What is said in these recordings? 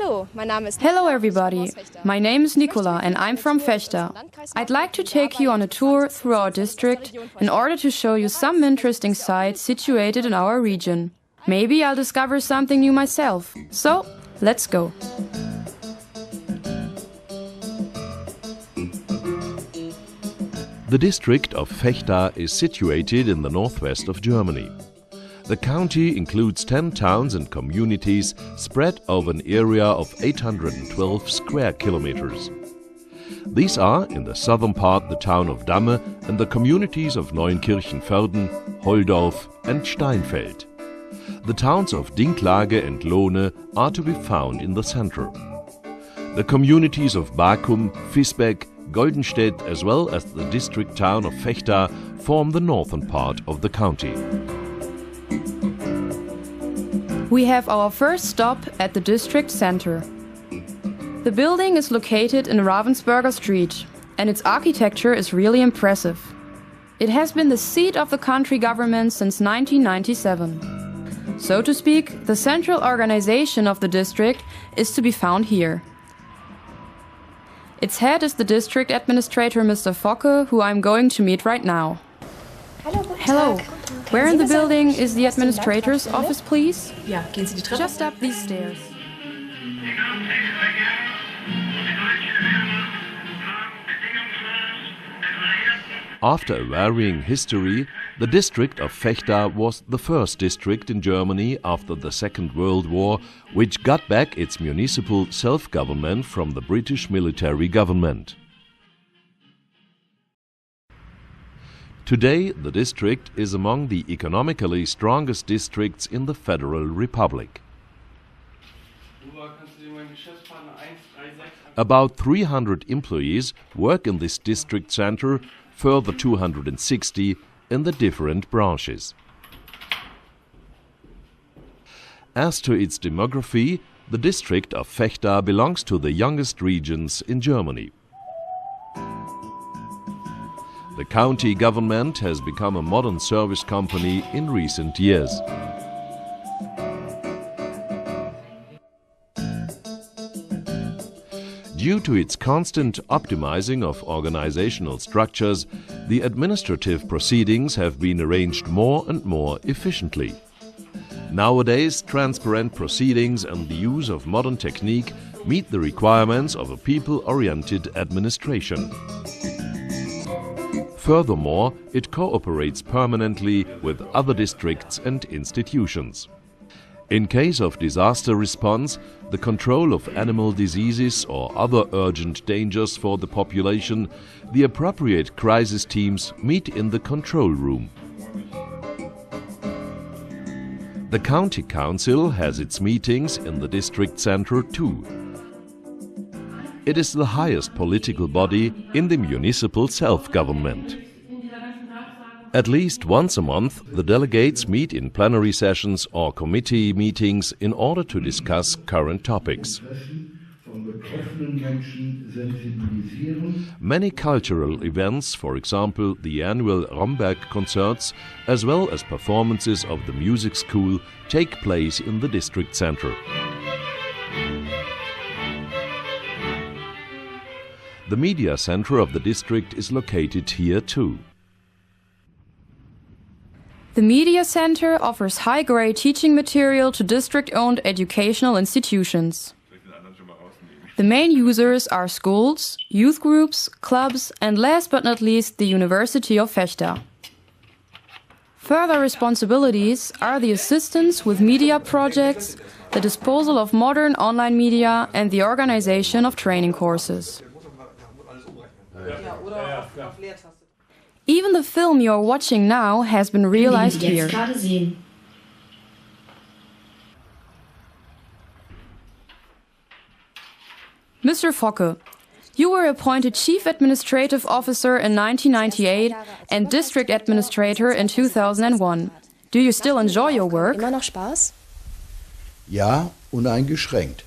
Hello everybody, my name is Nicola and I'm from Vechta. I'd like to take you on a tour through our district in order to show you some interesting sites situated in our region. Maybe I'll discover something new myself. So, let's go. The district of Vechta is situated in the northwest of Germany. The county includes 10 towns and communities spread over an area of 812 square kilometers. These are, in the southern part, the town of Damme and the communities of Neunkirchen-Vörden, Holdorf and Steinfeld. The towns of Dinklage and Lohne are to be found in the center. The communities of Bakum, Visbeck, Goldenstedt as well as the district town of Vechta form the northern part of the county. We have our first stop at the district center. The building is located in Ravensburger Street and its architecture is really impressive. It has been the seat of the country government since 1997. So to speak, the central organization of the district is to be found here. Its head is the district administrator Mr. Focke, who I'm going to meet right now. Hello. Where in the building is the administrator's office, please? Ja, gehen Sie die Treppe. Just up these stairs. After a varying history, the district of Vechta was the first district in Germany after the Second World War which got back its municipal self-government from the British military government. Today, the district is among the economically strongest districts in the Federal Republic. About 300 employees work in this district center, further 260 in the different branches. As to its demography, the district of Vechta belongs to the youngest regions in Germany. The county government has become a modern service company in recent years. Due to its constant optimizing of organizational structures, the administrative proceedings have been arranged more and more efficiently. Nowadays, transparent proceedings and the use of modern technique meet the requirements of a people-oriented administration. Furthermore, it cooperates permanently with other districts and institutions. In case of disaster response, the control of animal diseases or other urgent dangers for the population, the appropriate crisis teams meet in the control room. The county council has its meetings in the district center too. It is the highest political body in the municipal self-government. At least once a month, the delegates meet in plenary sessions or committee meetings in order to discuss current topics. Many cultural events, for example the annual Romberg concerts, as well as performances of the music school, take place in the district center. The media center of the district is located here too. The Media Center offers high-grade teaching material to district-owned educational institutions. The main users are schools, youth groups, clubs and last but not least the University of Vechta. Further responsibilities are the assistance with media projects, the disposal of modern online media and the organization of training courses. Even the film you are watching now has been realized here. Mr. Focke, you were appointed Chief Administrative Officer in 1998 and District Administrator in 2001. Do you still enjoy your work? Ja, uneingeschränkt.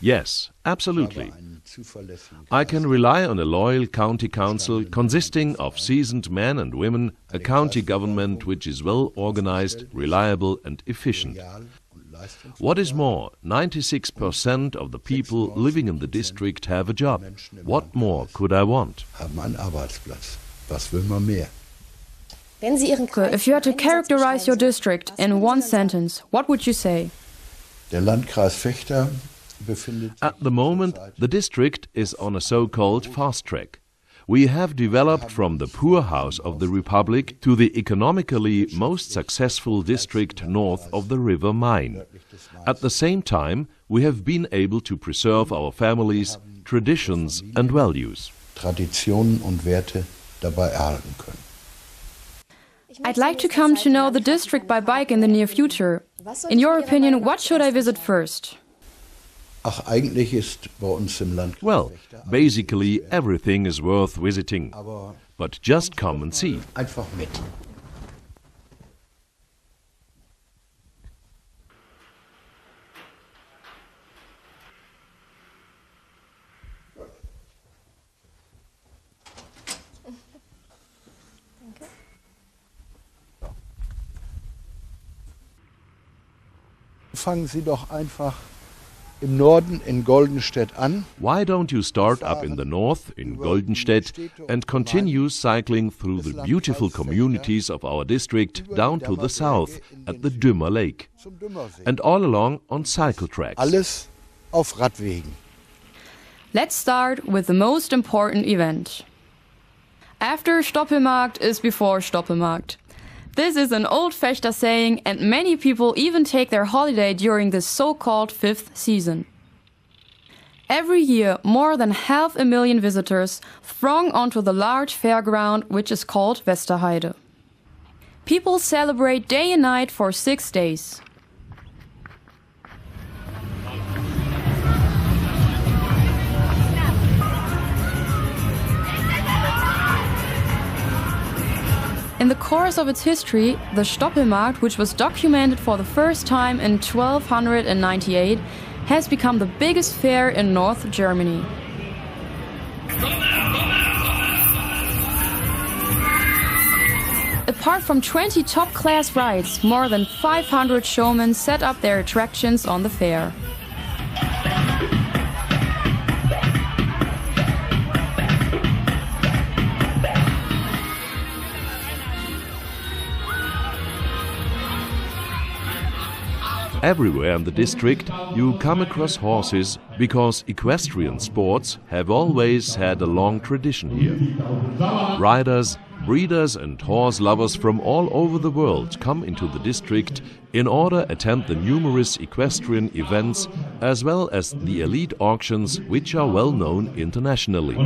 Yes, absolutely. I can rely on a loyal county council consisting of seasoned men and women, a county government which is well organized, reliable and efficient. What is more, 96% of the people living in the district have a job. What more could I want? If you had to characterize your district in one sentence, what would you say? At the moment, the district is on a so-called fast track. We have developed from the poorhouse of the Republic to the economically most successful district north of the river Main. At the same time, we have been able to preserve our families, traditions and values. I'd like to come to know the district by bike in the near future. In your opinion, what should I visit first? Well, basically everything is worth visiting. But just come and see. Fangen Sie doch einfach im Norden in Goldenstedt an. Why don't you start up in the north, in Goldenstedt, and continue cycling through the beautiful communities of our district down to the south at the Dümmer Lake, and all along on cycle tracks. Alles auf Radwegen. Let's start with the most important event. After Stoppelmarkt is before Stoppelmarkt. This is an old Fechter saying, and many people even take their holiday during this so-called fifth season. Every year, more than 500,000 visitors throng onto the large fairground, which is called Westerheide. People celebrate day and night for 6 days. In the course of its history, the Stoppelmarkt, which was documented for the first time in 1298, has become the biggest fair in North Germany. Apart from 20 top-class rides, more than 500 showmen set up their attractions on the fair. Everywhere in the district you come across horses because equestrian sports have always had a long tradition here. Riders, breeders and horse lovers from all over the world come into the district in order to attend the numerous equestrian events as well as the elite auctions which are well known internationally.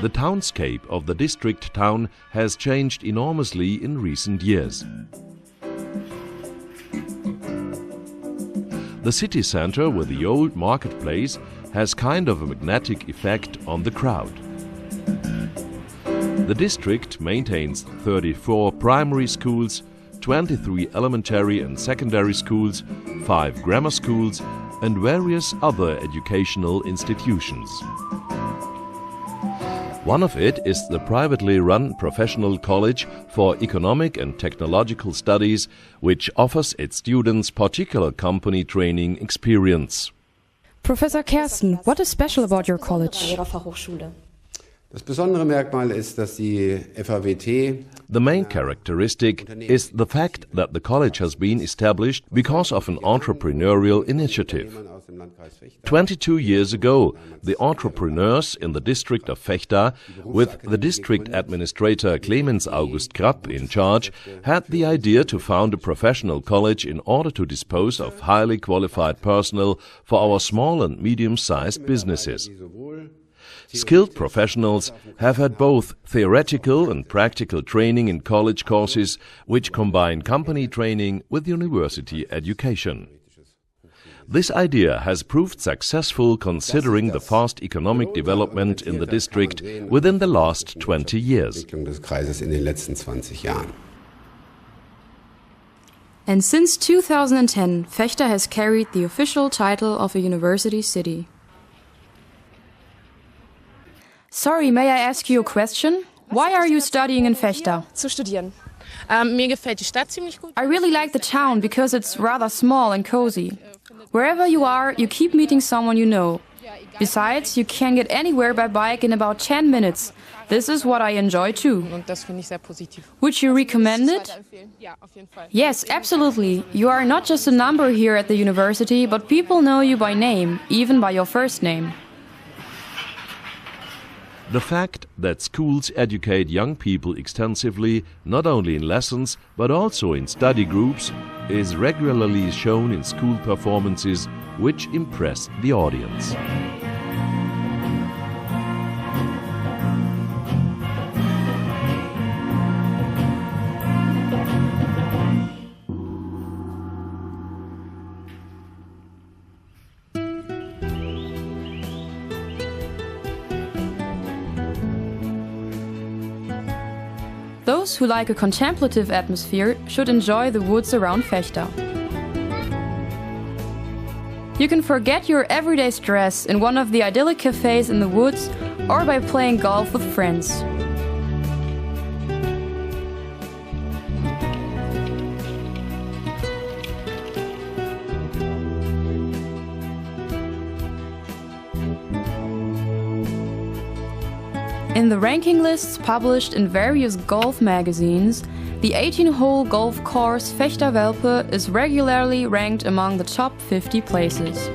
The townscape of the district town has changed enormously in recent years. The city center with the old marketplace has kind of a magnetic effect on the crowd. The district maintains 34 primary schools, 23 elementary and secondary schools, 5 grammar schools and various other educational institutions. One of it is the privately run professional college for economic and technological studies, which offers its students particular company training experience. Professor Kersten, what is special about your college? Das besondere Merkmal ist, dass die FAWT The main characteristic is the fact that the college has been established because of an entrepreneurial initiative. 22 years ago, the entrepreneurs in the district of Vechta, with the district administrator Clemens August Krapp in charge, had the idea to found a professional college in order to dispose of highly qualified personnel for our small and medium-sized businesses. Skilled professionals have had both theoretical and practical training in college courses which combine company training with university education. This idea has proved successful considering the fast economic development in the district within the last 20 years. And since 2010, Vechta has carried the official title of a university city. Sorry, may I ask you a question? Why are you studying in Vechta? Zu studieren. Mir gefällt die Stadt ziemlich gut. I really like the town because it's rather small and cozy. Wherever you are, you keep meeting someone you know. Besides, you can get anywhere by bike in about 10 minutes. This is what I enjoy too. Und das finde ich sehr positiv. Would you recommend it? Ja, auf jeden Fall. Yes, absolutely. You are not just a number here at the university, but people know you by name, even by your first name. The fact that schools educate young people extensively, not only in lessons, but also in study groups, is regularly shown in school performances which impress the audience. Those who like a contemplative atmosphere should enjoy the woods around Vechta. You can forget your everyday stress in one of the idyllic cafes in the woods or by playing golf with friends. In the ranking lists published in various golf magazines, the 18-hole golf course Vechta Welpe is regularly ranked among the top 50 places.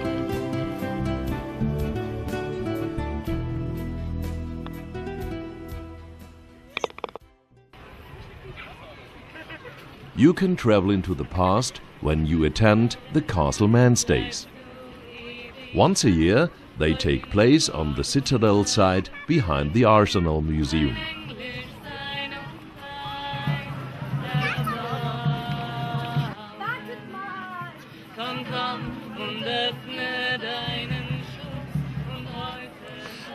You can travel into the past when you attend the Castle Manstays. Once a year, they take place on the Citadel side behind the Arsenal Museum.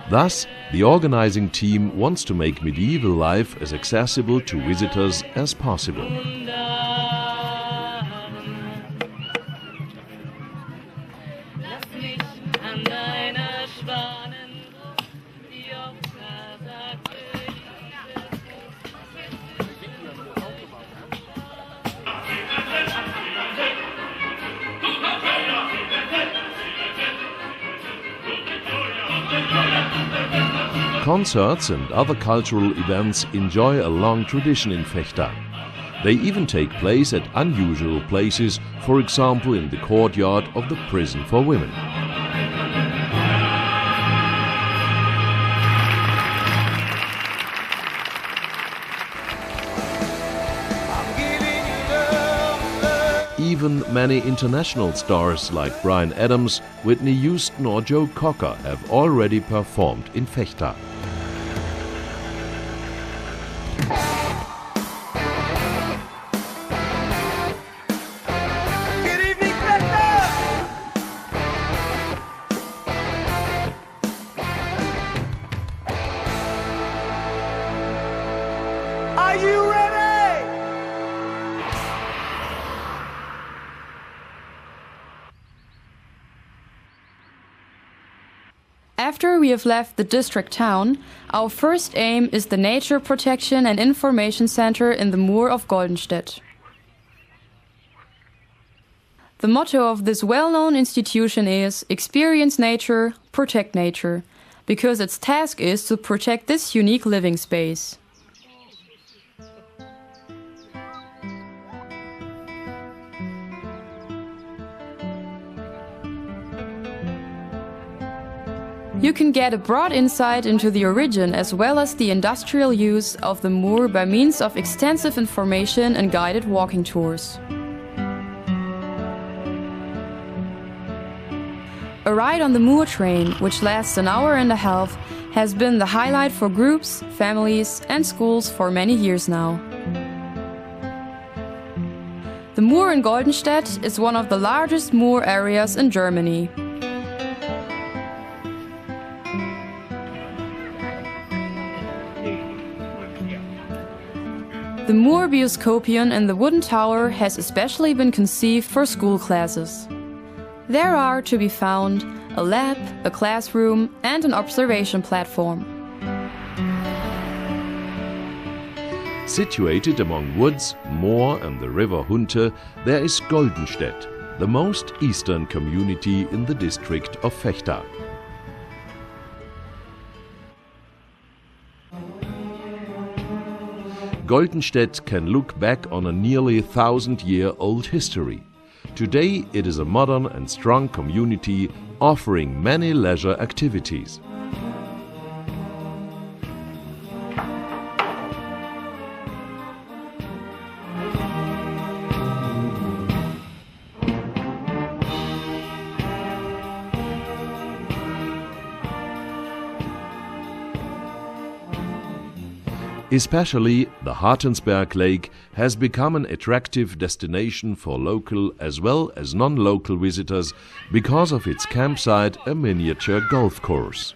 Thus, the organizing team wants to make medieval life as accessible to visitors as possible. Concerts and other cultural events enjoy a long tradition in Vechta. They even take place at unusual places, for example in the courtyard of the prison for women. Even many international stars like Bryan Adams, Whitney Houston or Joe Cocker have already performed in Vechta. Are you ready? After we have left the district town, our first aim is the Nature Protection and Information Center in the Moor of Goldenstedt. The motto of this well-known institution is Experience Nature, Protect Nature, because its task is to protect this unique living space. You can get a broad insight into the origin as well as the industrial use of the moor by means of extensive information and guided walking tours. A ride on the moor train, which lasts an hour and a half, has been the highlight for groups, families and schools for many years now. The moor in Goldenstedt is one of the largest moor areas in Germany. The Moor Bioscopion in the wooden tower has especially been conceived for school classes. There are to be found a lab, a classroom and an observation platform. Situated among woods, moor and the river Hunte, there is Goldenstedt, the most eastern community in the district of Vechta. Goldenstedt can look back on a nearly 1,000-year-old history. Today it is a modern and strong community offering many leisure activities. Especially the Hartensberg Lake has become an attractive destination for local as well as non-local visitors because of its campsite, a miniature golf course.